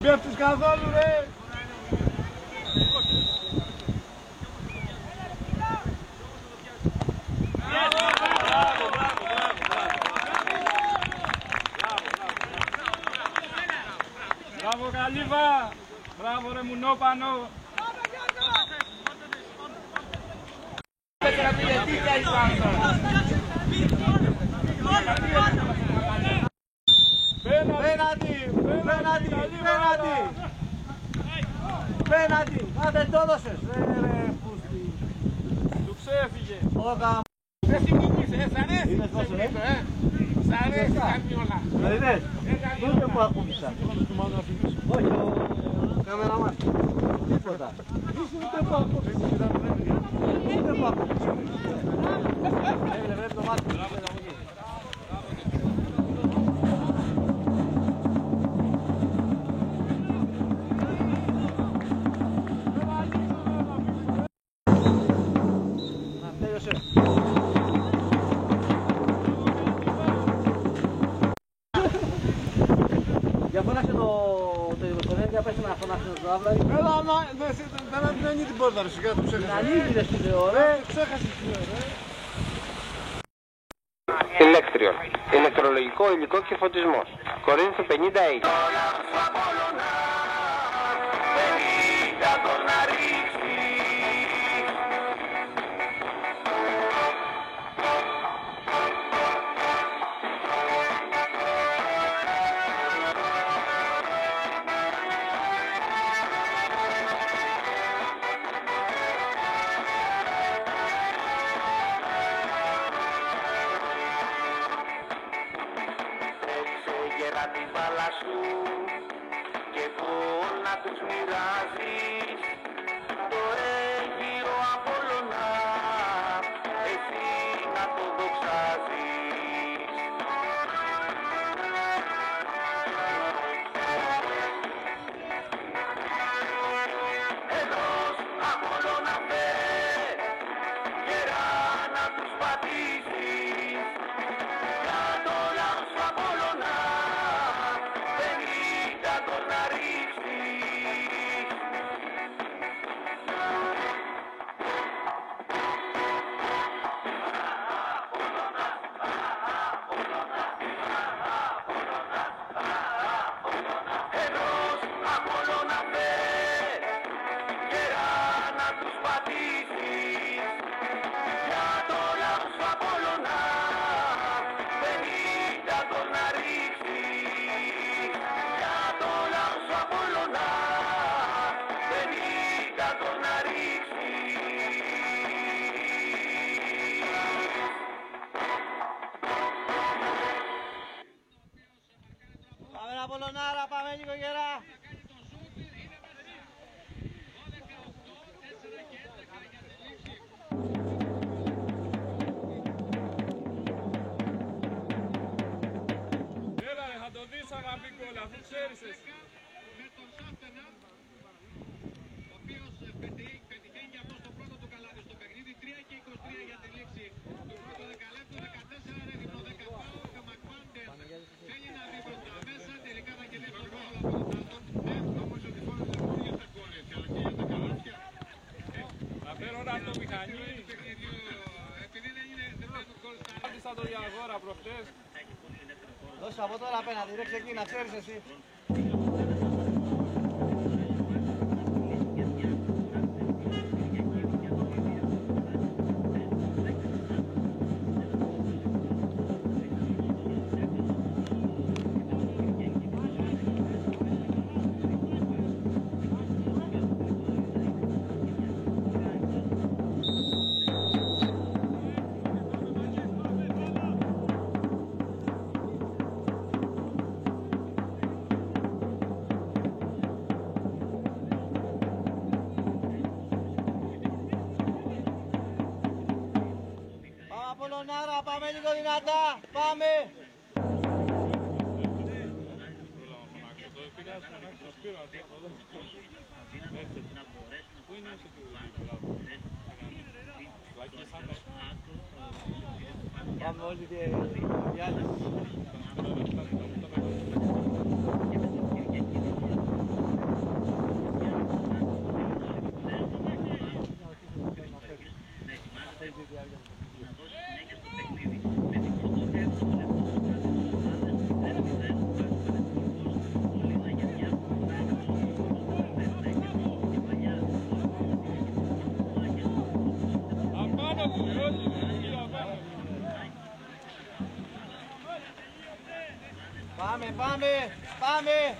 Πέφτεις καθόλου ρε! Μπράβο Καλύβα! Μπράβο ρε Μουνόπανο! Πέναντι! Άντε το έδωσες! Ρε πούστη! Του ξέφυγε! Δεν θυμηθείς, σ' αρέσει! Σ' αρέσει καμιόλα! Με είδες! Τότε που ακούμπησα! Όχι, ο καμεραμάν! Τίποτα! Ούτε που ακούμπησα! Ούτε που ακούμπησα! Βλέπει το μάτι! Για φώναξε το ειδικοσονέτη, για πέστε να φωνάξε το αύριο. Έλα, δεν ανοίγει την πόρτα ρε, σιγά το ξέχασες. Να ανοίγει ρε στην ώρα. Ξέχασες την ώρα. Ηλέκτριο, ηλεκτρολογικό υλικό και φωτισμός. Κορίνθου 50A. Γέρα τη μπάλα σου και να τους μοιράζεις το έγγυρο Απόλλωνα, εσύ να το δοξάζεις. Ενός Απόλλωνα φέρε, γέρα να τους πατήσεις, για το λαό σου Απόλλωνα να ρίξεις. Ενός Απόλλωνα φέρε, γέρα να τους πατήσεις, για το λαό σου Απόλλωνα 50 τον να ρίξεις, για το λαό σου Απόλλωνα 50 τον να ρίξεις. Πάμε Απολλωνάρα, πάμε λίγο γερά. Έλα ρε, θα το δεις αγαπητόλα, αφού ξέρεις εσύ. Με τον Σάφτενα, ο οποίος πετυχαίνει και αυτό στο πρώτο του καλάθι στο παιχνίδι, 3 και 23 για τη λήξη του πρώτου δεκαλέπτου, 14 ρε γυμνό 10 πάω και ο Μακφάντερ θέλει να δει προς τα μέσα, τελικά θα κερδίσει το πόδο από τον Τάλτον. Όμως ότι φόρεσε μόνο για τα κόρες, αλλά και για τα καλάθια. Θα φέρω να το μηχανή. Επειδή δεν παίρνουν γκολ στα άλλα. Άντισα το Διαγόρα προχτές. Δώσε από τώρα απέναντι, ρε ξεκίνα, ξέρεις εσύ. Απολλωνάρα, πάμε λίγο δυνατά, πάμε! Πάμε όλοι διάλυση. πάμε, πάμε.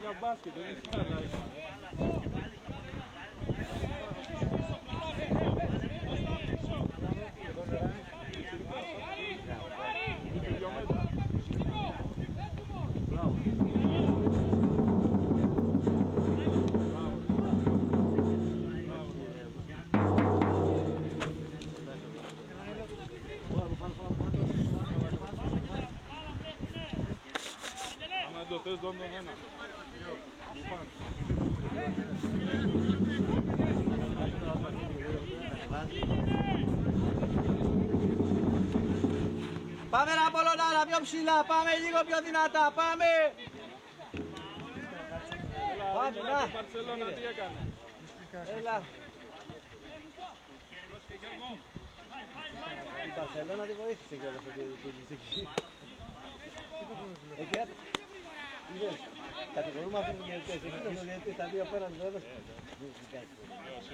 Για μπάσκετ, δεν έχει καλά. Αν το θες, δω τον ένα. Πάμε να Πολωνάρα, πιο ψηλά, πάμε λίγο πιο δυνατά, πάμε! Πάμε, να! Η Μπαρσελόνα τι έκανε. Έλα! Η Μπαρσελόνα τη βοήθησε κιόλας αυτή τη εκεί. Εκεί είδες, κατηγορούμε αυτούς τους διαιτητές, εκείνος ο διαιτητής τα δύο απέναντι το έδωσε. Ο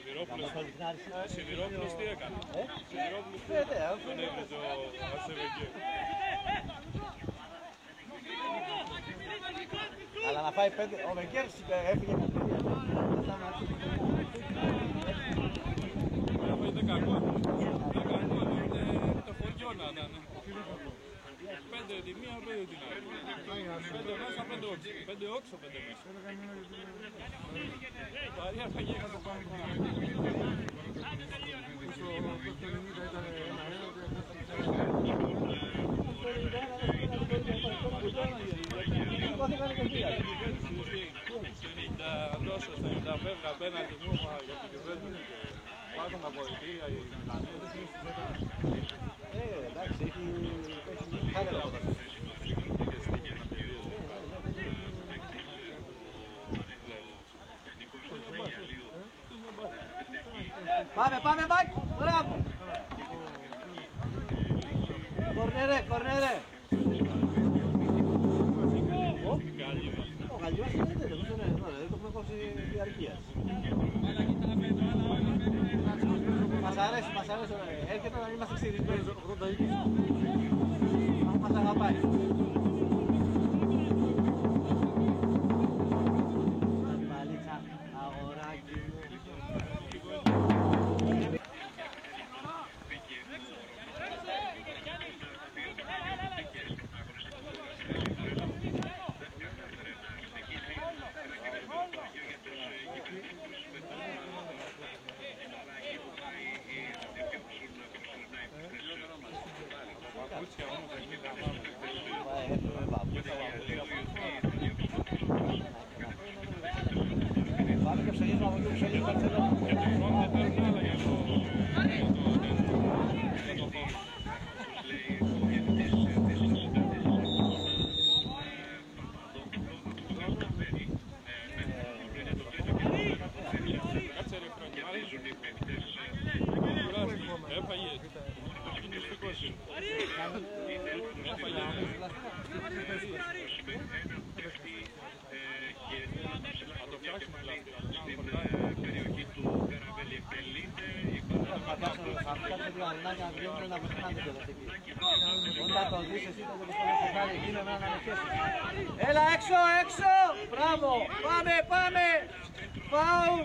Σιδηρόπουλος τι έκανε. Σιδηρόπουλος τον έβριζε ο Ασεβεγγέ. Αλλά να φάει πέντε, ο Βεκέρ έφυγε με τρία. Είναι κακό. Το χωριό να ήταν. Πέντε τη μία, πέντε την άλλη. Πέντε μέσα, πέντε όξο. Πέντε όξο, πέντε μέσα. Βαριά φαγή είχα το πάνω. Δώσε στο 95 απέναντι μου για την κυβέρνηση. Υπάρχουν τα πολιτεία, οι Ιταλοί. Εντάξει, έχει χάλια από τα Πάμε, πάμε, Μάκ! Μπράβο! Κορνέρε, κορνέρε! Ο Γαλλιός δεν είναι τέλος, δεν το έχουμε κόψει διαρκείας. Μας αρέσει, έρχεται να είμαστε ξυρισμένοι. Μας αγαπάει. Παλίτσα, αγοράκι μου. Πάμε και ψελίζουμε από εκεί που ψελίζει Μπαρσελόνα. Για τον χρόνο δεν παίρνουν άλλα για το χώρο. Κάτσε ρε Φρόνι, μ' αρέσει. Έφαγες. Είναι μυστικός είναι. Έφαγες. Θα το φτιάξουμε δηλαδή. Στην περιοχή του Καραβέλη Πελίτε Θα φτιάξουμε τη γαλινάκια να βγαίνουν να βοηθάνε κιόλας εκεί. Όταν το δεις εσύ το δεις εκείνο να ανακέσεις. Έλα έξω, έξω! Μπράβο! Πάμε, πάμε! Φάουλ!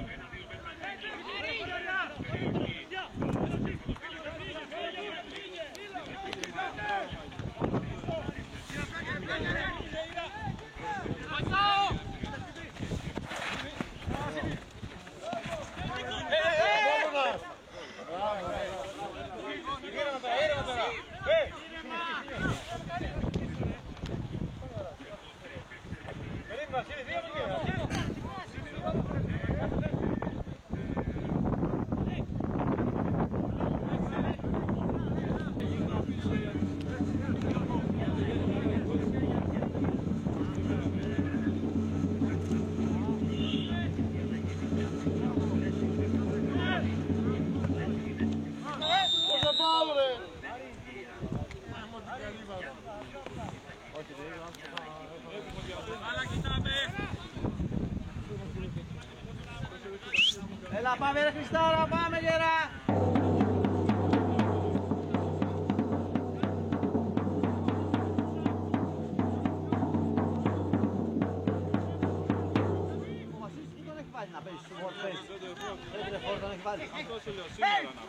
Έλα πάμε ρε Χριστάρα, πάμε γερά. Ο Βασίλης τι τον έχει βάλει να παίζει στο World Face. Δεν τον έχει βάλει. Αυτό σου λέω σήμερα να.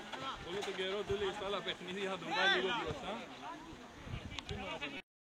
Όλο τον καιρό του λέει στα άλλα παιχνίδια θα τον βάλει λίγο μπροστά. Σήμερα